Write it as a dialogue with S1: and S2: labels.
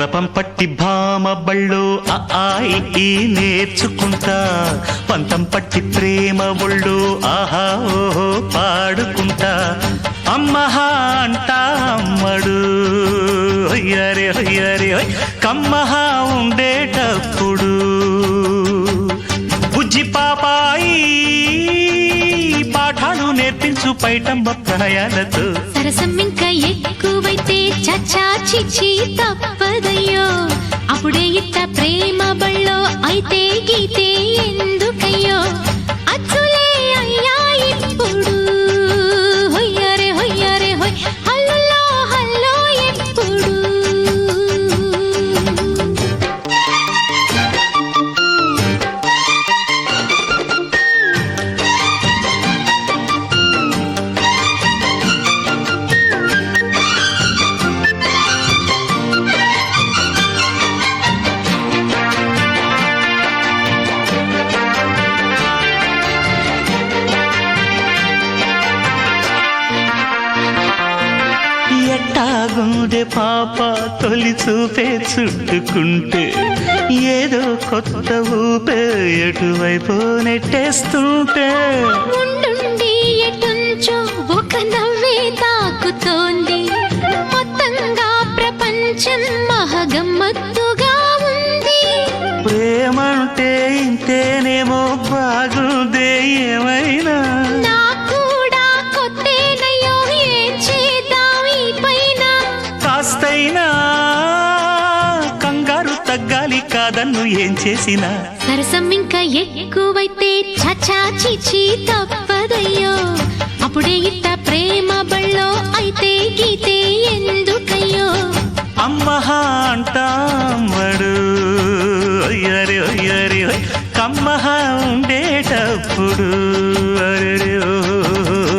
S1: బలపం పట్టి భామ బళ్ళు ఈ నేర్చుకుంటా పంతం పట్టి ప్రేమ ఒళ్ళు ఆహా ఓహో పాడుకుంటా అమ్మహా అంటా అమ్మడు హొయ్యరే హొయ్యరే కమ్మహా ఉండేటప్పుడు బుజ్జి పాపాయి పాఠాలు నేర్పించు పైటమ్మ ప్రణయాలతో
S2: సరసం ఇంకా ఎక్కువైతే చచ్చా చిచి తప్పదయ్యో అప్పుడే ఇట్ట ప్రేమ బళ్ళో అయితే గీతే ఎందుకయ్యో అచ్చులే అయ్యా ఇప్పుడు హొయ్యరే హొయ్యరే హొయ్ హల్లో హల్లో ఎప్పుడు
S1: ఎట్టాగుండే పాప తొలి చూపే చుట్టుకుంటే ఏదో కొత్త ఊపే ఎటువైపు నెట్టేస్తుంటే
S2: ఉండుండి ఎటుంచో ఒక నవ్వే తాకుతోంది మొత్తంగా ప్రపంచం మహగమ్మత్తుగా ఉంది
S1: ప్రేమంటే ఇంతేనేమో బాగుందే ఏమైనా
S2: కూడా కొత్తేనయ్యో ఏం చేద్దాం ఈ పైన
S1: కాస్తైనా కంగారు తగ్గాలి కాదన్ను ఏం చేసినా
S2: సరసం ఇంకా ఎక్కువైతే చచా చిచి తప్పదయ్యో అప్పుడే ఇట్ట ప్రేమ బళ్ళో అయితే గీతే ఎందుకయ్యో